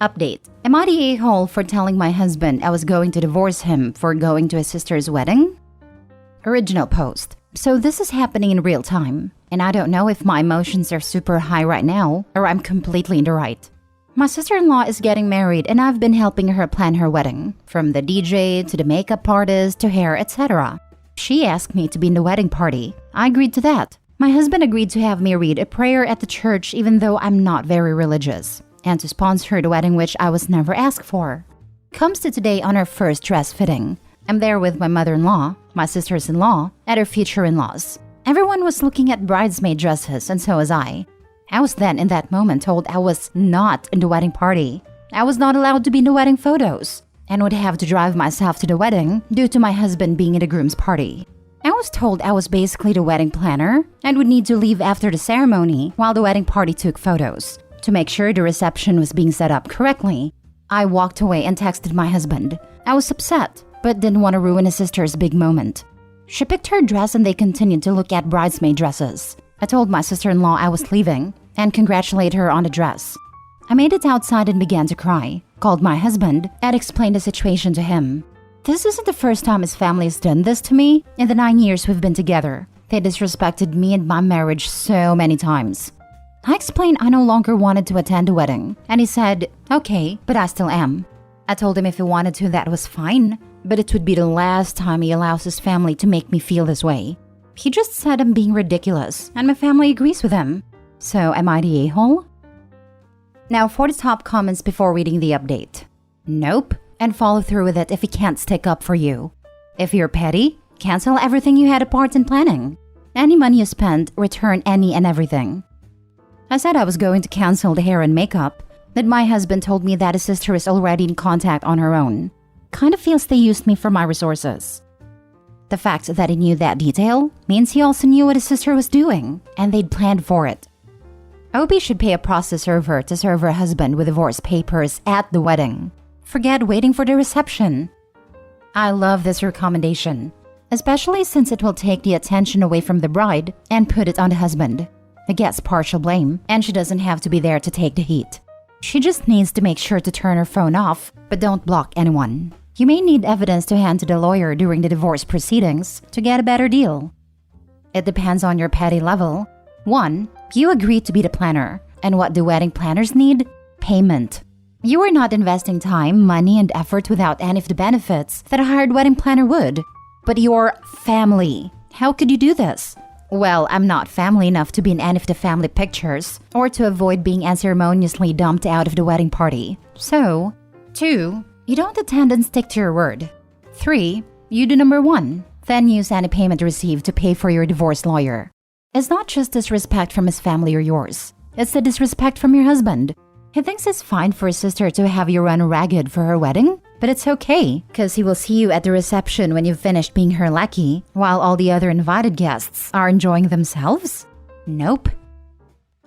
Update. Am I the a-hole for telling my husband I was going to divorce him for going to his sister's wedding? Original post. So this is happening in real time, and I don't know if my emotions are super high right now or I'm completely in the right. My sister-in-law is getting married and I've been helping her plan her wedding, from the DJ to the makeup artist to hair, etc. She asked me to be in the wedding party. I agreed to that. My husband agreed to have me read a prayer at the church even though I'm not very religious, and to sponsor the wedding, which I was never asked for. Comes to today on our first dress fitting. I'm there with my mother-in-law, my sisters-in-law, and her future in-laws. Everyone was looking at bridesmaid dresses, and so was I. I was then in that moment told I was not in the wedding party. I was not allowed to be in the wedding photos, and would have to drive myself to the wedding due to my husband being in the groom's party. I was told I was basically the wedding planner and would need to leave after the ceremony while the wedding party took photos to make sure the reception was being set up correctly. I walked away and texted my husband. I was upset, but didn't want to ruin his sister's big moment. She picked her dress and they continued to look at bridesmaid dresses. I told my sister-in-law I was leaving and congratulated her on the dress. I made it outside and began to cry, called my husband, and explained the situation to him. This isn't the first time his family has done this to me in the 9 years we've been together. They disrespected me and my marriage so many times. I explained I no longer wanted to attend the wedding, and he said, okay, but I still am. I told him if he wanted to, that was fine, but it would be the last time he allows his family to make me feel this way. He just said I'm being ridiculous, and my family agrees with him. So am I the a-hole? Now for the top comments before reading the update. Nope, and follow through with it if he can't stick up for you. If you're petty, cancel everything you had a part in planning. Any money you spent, return any and everything. I said I was going to cancel the hair and makeup, but my husband told me that his sister is already in contact on her own. Kind of feels they used me for my resources. The fact that he knew that detail means he also knew what his sister was doing, and they'd planned for it. Obi should pay a process server to serve her husband with divorce papers at the wedding. Forget waiting for the reception. I love this recommendation, especially since it will take the attention away from the bride and put it on the husband. He gets partial blame, and she doesn't have to be there to take the heat. She just needs to make sure to turn her phone off, but don't block anyone. You may need evidence to hand to the lawyer during the divorce proceedings to get a better deal. It depends on your petty level. 1. You agree to be the planner, and what do wedding planners need? Payment. You are not investing time, money, and effort without any of the benefits that a hired wedding planner would. But your family. How could you do this? Well, I'm not family enough to be in any of the family pictures or to avoid being unceremoniously dumped out of the wedding party. So, 2. You don't attend and stick to your word. 3. You do number 1. Then use any payment received to pay for your divorce lawyer. It's not just disrespect from his family or yours. It's the disrespect from your husband. He thinks it's fine for his sister to have you run ragged for her wedding, but it's okay, because he will see you at the reception when you've finished being her lackey, while all the other invited guests are enjoying themselves? Nope.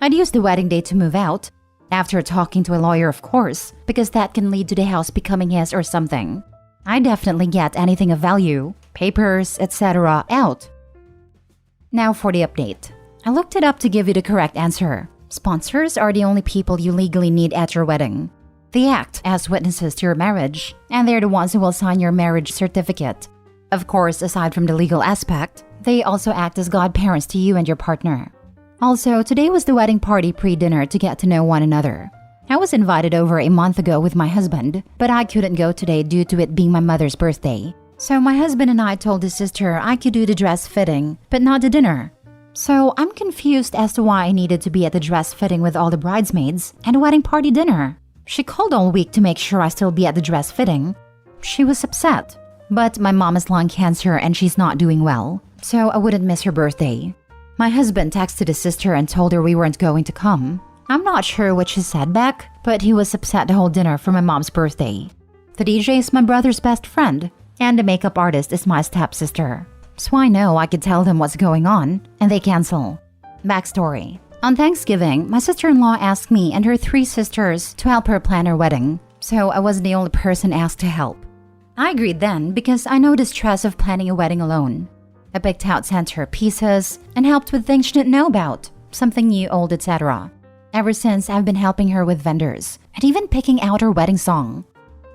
I'd use the wedding day to move out, after talking to a lawyer, of course, because that can lead to the house becoming his or something. I definitely get anything of value, papers, etc. out. Now for the update. I looked it up to give you the correct answer. Sponsors are the only people you legally need at your wedding. They act as witnesses to your marriage, and they're the ones who will sign your marriage certificate. Of course, aside from the legal aspect, they also act as godparents to you and your partner. Also, today was the wedding party pre-dinner to get to know one another. I was invited over a month ago with my husband, but I couldn't go today due to it being my mother's birthday. So my husband and I told his sister I could do the dress fitting, but not the dinner. So I'm confused as to why I needed to be at the dress fitting with all the bridesmaids and a wedding party dinner. She called all week to make sure I still be at the dress fitting. She was upset. But my mom has lung cancer and she's not doing well, so I wouldn't miss her birthday. My husband texted his sister and told her we weren't going to come. I'm not sure what she said back, but he was upset the whole dinner for my mom's birthday. The DJ is my brother's best friend, and the makeup artist is my stepsister. So I know I could tell them what's going on, and they cancel. Backstory. On Thanksgiving, my sister-in-law asked me and her 3 sisters to help her plan her wedding, so I wasn't the only person asked to help. I agreed then because I know the stress of planning a wedding alone. I picked out center pieces and helped with things she didn't know about, something new, old, etc. Ever since, I've been helping her with vendors, and even picking out her wedding song.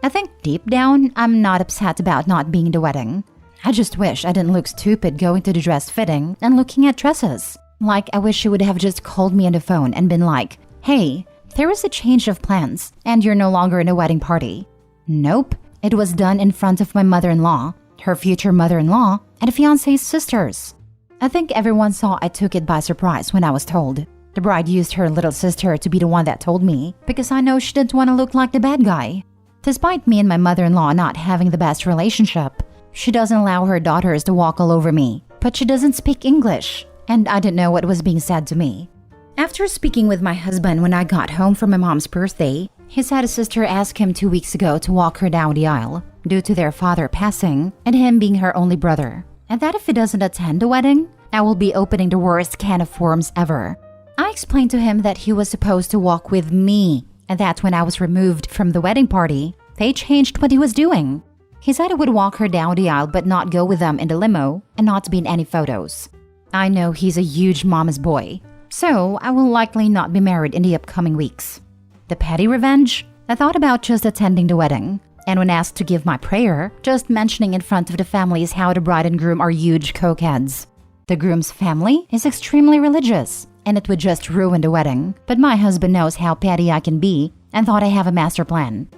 I think deep down, I'm not upset about not being in the wedding. I just wish I didn't look stupid going to the dress fitting and looking at dresses. Like, I wish she would have just called me on the phone and been like, "Hey, there is a change of plans and you're no longer in a wedding party." Nope, it was done in front of my mother-in-law, her future mother-in-law, and the fiancé's sisters. I think everyone saw I took it by surprise when I was told. The bride used her little sister to be the one that told me because I know she didn't want to look like the bad guy. Despite me and my mother-in-law not having the best relationship, she doesn't allow her daughters to walk all over me, but she doesn't speak English, and I didn't know what was being said to me. After speaking with my husband when I got home from my mom's birthday, he said his sister asked him 2 weeks ago to walk her down the aisle due to their father passing and him being her only brother, and that if he doesn't attend the wedding, I will be opening the worst can of worms ever. I explained to him that he was supposed to walk with me, and that when I was removed from the wedding party, they changed what he was doing. He said he would walk her down the aisle but not go with them in the limo and not be in any photos. I know he's a huge mama's boy, so I will likely not be married in the upcoming weeks. The petty revenge? I thought about just attending the wedding, and when asked to give my prayer, just mentioning in front of the families how the bride and groom are huge cokeheads. The groom's family is extremely religious, and it would just ruin the wedding, but my husband knows how petty I can be and thought I have a master plan.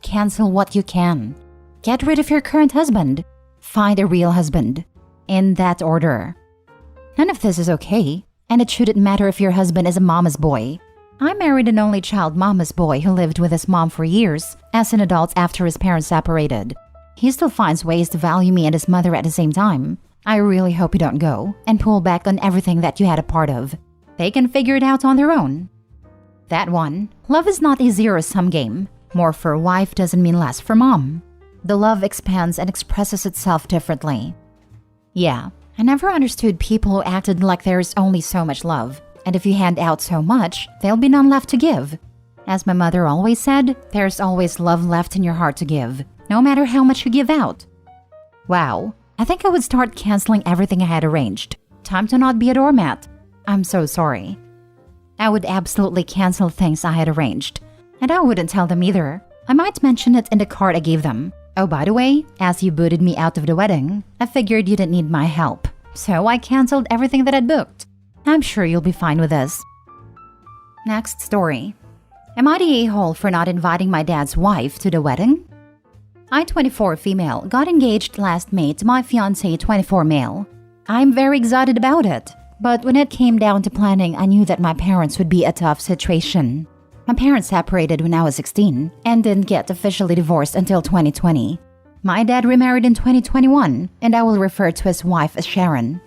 Cancel what you can. Get rid of your current husband. Find a real husband. In that order. None of this is okay, and it shouldn't matter if your husband is a mama's boy. I married an only child mama's boy who lived with his mom for years as an adult after his parents separated. He still finds ways to value me and his mother at the same time. I really hope you don't go and pull back on everything that you had a part of. They can figure it out on their own. That one. Love is not a zero-sum game. More for a wife doesn't mean less for mom. The love expands and expresses itself differently. Yeah, I never understood people who acted like there's only so much love, and if you hand out so much, there'll be none left to give. As my mother always said, there's always love left in your heart to give, no matter how much you give out. Wow, I think I would start canceling everything I had arranged. Time to not be a doormat. I'm so sorry. I would absolutely cancel things I had arranged, and I wouldn't tell them either. I might mention it in the card I gave them. Oh, by the way, as you booted me out of the wedding, I figured you didn't need my help, so I canceled everything that I'd booked. I'm sure you'll be fine with this. Next story. Am I the a-hole for not inviting my dad's wife to the wedding? I, 24 female, got engaged last May to my fiancé, 24 male. I'm very excited about it, but when it came down to planning, I knew that my parents would be a tough situation. My parents separated when I was 16 and didn't get officially divorced until 2020. My dad remarried in 2021, and I will refer to his wife as Sharon.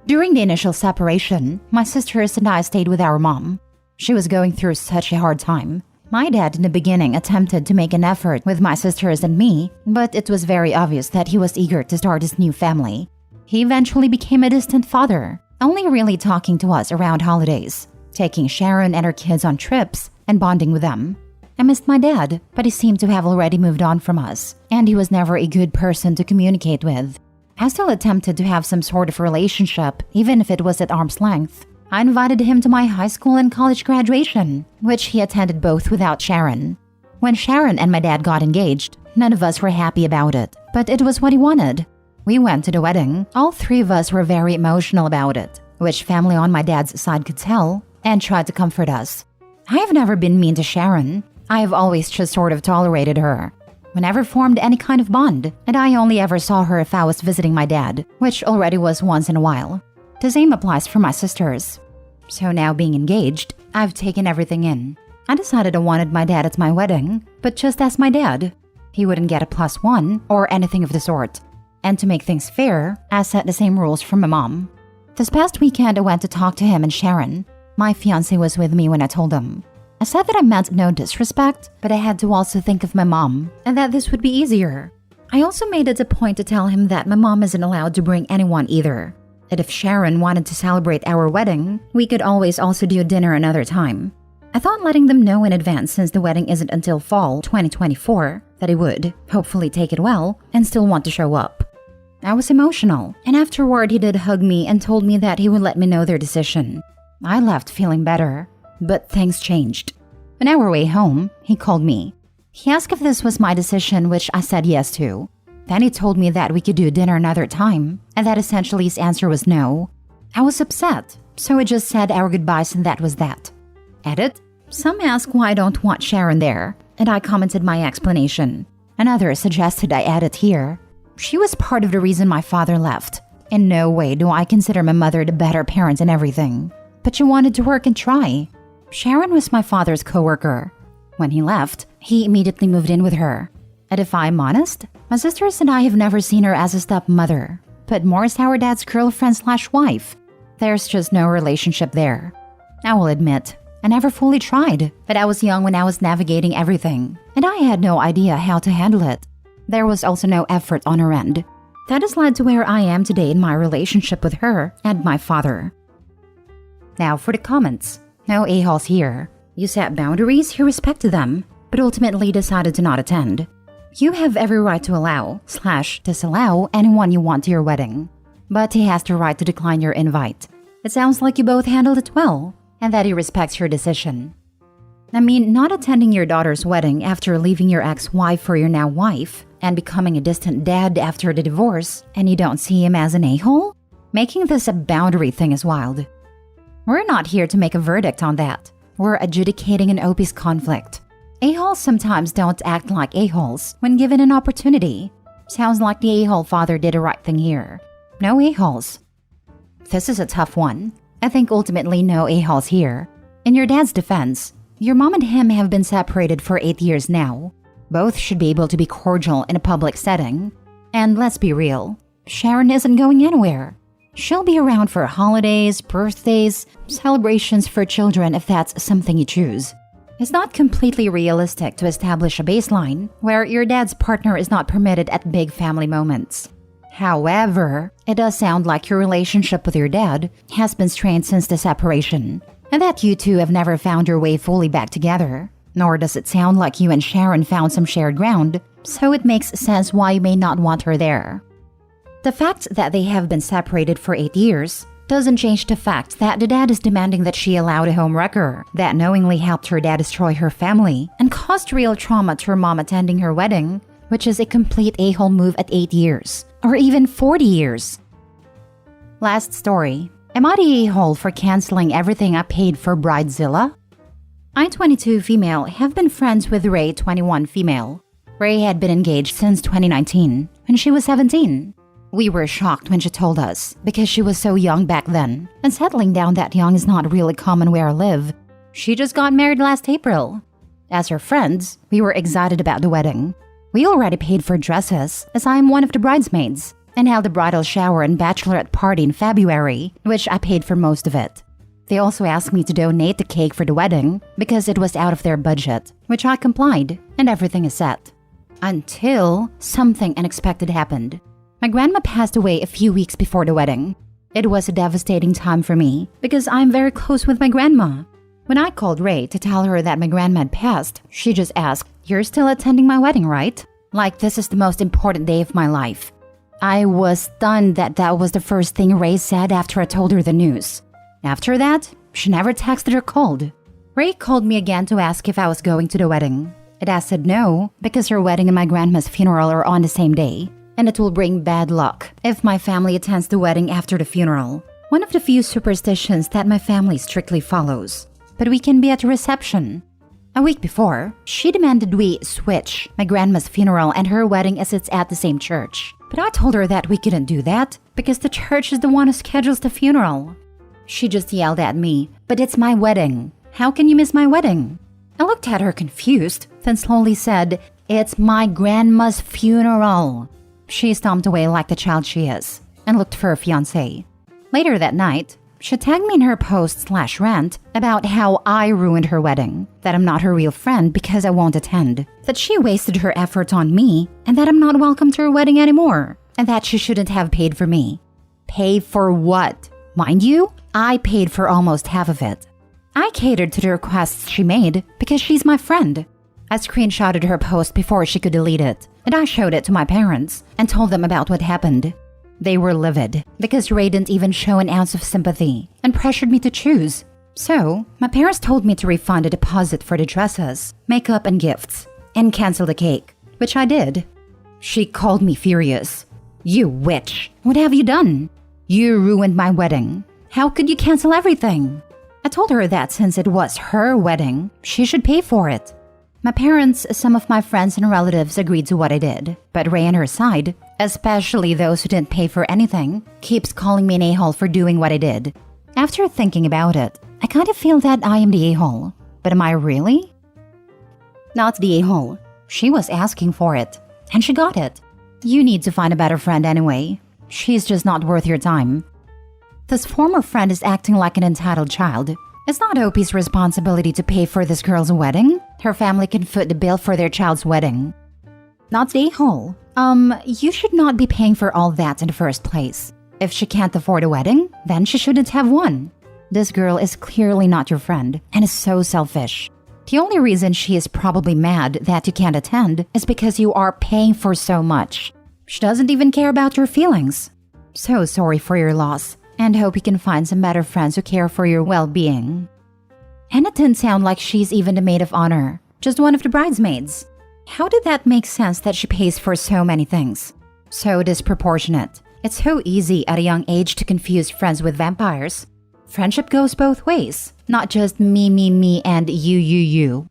During the initial separation, my sisters and I stayed with our mom. She was going through such a hard time. My dad in the beginning attempted to make an effort with my sisters and me, but it was very obvious that he was eager to start his new family. He eventually became a distant father, only really talking to us around holidays, taking Sharon and her kids on trips, and bonding with them. I missed my dad, but he seemed to have already moved on from us, and he was never a good person to communicate with. I still attempted to have some sort of relationship, even if it was at arm's length. I invited him to my high school and college graduation, which he attended both without Sharon. When Sharon and my dad got engaged, none of us were happy about it, but it was what he wanted. We went to the wedding. All three of us were very emotional about it, which family on my dad's side could tell, and tried to comfort us. I have never been mean to Sharon. I have always just sort of tolerated her. We never formed any kind of bond, and I only ever saw her if I was visiting my dad, which already was once in a while. The same applies for my sisters. So now being engaged, I've taken everything in. I decided I wanted my dad at my wedding, but just as my dad. He wouldn't get a +1 or anything of the sort. And to make things fair, I set the same rules for my mom. This past weekend I went to talk to him and Sharon. My fiancé was with me when I told him. I said that I meant no disrespect, but I had to also think of my mom, and that this would be easier. I also made it a point to tell him that my mom isn't allowed to bring anyone either. That if Sharon wanted to celebrate our wedding, we could always also do dinner another time. I thought letting them know in advance, since the wedding isn't until fall 2024, that he would, hopefully take it well, and still want to show up. I was emotional, and afterward he did hug me and told me that he would let me know their decision. I left feeling better, but things changed. On our way home, he called me. He asked if this was my decision, which I said yes to. Then he told me that we could do dinner another time, and that essentially his answer was no. I was upset, so I just said our goodbyes and that was that. Edit. Some ask why I don't want Sharon there, and I commented my explanation. Another suggested I add it here. She was part of the reason my father left. In no way do I consider my mother the better parent and everything. But she wanted to work and try. Sharon was my father's coworker. When he left, he immediately moved in with her. And if I'm honest, my sisters and I have never seen her as a stepmother, but more as our dad's girlfriend/wife. There's just no relationship there. I will admit, I never fully tried, but I was young when I was navigating everything, and I had no idea how to handle it. There was also no effort on her end. That has led to where I am today in my relationship with her and my father. Now for the comments. No a-holes here. You set boundaries, you respected them, but ultimately decided to not attend. You have every right to allow/disallow anyone you want to your wedding, but he has the right to decline your invite. It sounds like you both handled it well, and that he respects your decision. I mean, not attending your daughter's wedding after leaving your ex-wife or your now wife, and becoming a distant dad after the divorce, and you don't see him as an a-hole? Making this a boundary thing is wild. We're not here to make a verdict on that. We're adjudicating an OP's conflict. A-holes sometimes don't act like a-holes when given an opportunity. Sounds like the a-hole father did the right thing here. No a-holes. This is a tough one. I think ultimately no a-holes here. In your dad's defense, your mom and him have been separated for 8 years now. Both should be able to be cordial in a public setting. And let's be real, Sharon isn't going anywhere. She'll be around for holidays, birthdays, celebrations for children if that's something you choose. It's not completely realistic to establish a baseline where your dad's partner is not permitted at big family moments. However, it does sound like your relationship with your dad has been strained since the separation, and that you two have never found your way fully back together. Nor does it sound like you and Sharon found some shared ground, so it makes sense why you may not want her there. The fact that they have been separated for 8 years doesn't change the fact that the dad is demanding that she allow the homewrecker that knowingly helped her dad destroy her family and caused real trauma to her mom attending her wedding, which is a complete a-hole move at 8 years, or even 40 years. Last story. Am I the a-hole for canceling everything I paid for Bridezilla? I, 22 female, have been friends with Ray, 21 female. Ray had been engaged since 2019, when she was 17. We were shocked when she told us, because she was so young back then, and settling down that young is not really common where I live. She just got married last April. As her friends, we were excited about the wedding. We already paid for dresses, as I am one of the bridesmaids, and held a bridal shower and bachelorette party in February, which I paid for most of it. They also asked me to donate the cake for the wedding, because it was out of their budget, which I complied, and everything is set. Until something unexpected happened. My grandma passed away a few weeks before the wedding. It was a devastating time for me because I'm very close with my grandma. When I called Ray to tell her that my grandma had passed, she just asked, "You're still attending my wedding, right?" Like this is the most important day of my life. I was stunned that that was the first thing Ray said after I told her the news. After that, she never texted or called. Ray called me again to ask if I was going to the wedding. And I said no because her wedding and my grandma's funeral are on the same day. And it will bring bad luck if my family attends the wedding after the funeral. One of the few superstitions that my family strictly follows. But we can be at the reception. A week before, she demanded we switch my grandma's funeral and her wedding as it's at the same church. But I told her that we couldn't do that because the church is the one who schedules the funeral. She just yelled at me, "But it's my wedding. How can you miss my wedding?" I looked at her confused, then slowly said, "It's my grandma's funeral." She stomped away like the child she is, and looked for her fiancé. Later that night, she tagged me in her post/rant about how I ruined her wedding, that I'm not her real friend because I won't attend, that she wasted her effort on me, and that I'm not welcome to her wedding anymore, and that she shouldn't have paid for me. Pay for what? Mind you, I paid for almost half of it. I catered to the requests she made because she's my friend. I screenshotted her post before she could delete it, and I showed it to my parents and told them about what happened. They were livid because Ray didn't even show an ounce of sympathy and pressured me to choose. So, my parents told me to refund the deposit for the dresses, makeup and gifts, and cancel the cake, which I did. She called me furious. "You witch! What have you done? You ruined my wedding. How could you cancel everything?" I told her that since it was her wedding, she should pay for it. My parents, some of my friends and relatives agreed to what I did, but Ray on her side, especially those who didn't pay for anything, keeps calling me an a-hole for doing what I did. After thinking about it, I kind of feel that I am the a-hole. But am I really? Not the a-hole. She was asking for it, and she got it. You need to find a better friend anyway. She's just not worth your time. This former friend is acting like an entitled child. It's not OP's responsibility to pay for this girl's wedding. Her family can foot the bill for their child's wedding. Not the a-hole. You should not be paying for all that in the first place. If she can't afford a wedding, then she shouldn't have one. This girl is clearly not your friend and is so selfish. The only reason she is probably mad that you can't attend is because you are paying for so much. She doesn't even care about your feelings. So sorry for your loss, and hope you can find some better friends who care for your well-being. And it didn't sound like she's even the maid of honor, just one of the bridesmaids. How did that make sense that she pays for so many things? So disproportionate. It's so easy at a young age to confuse friends with vampires. Friendship goes both ways, not just me, and you.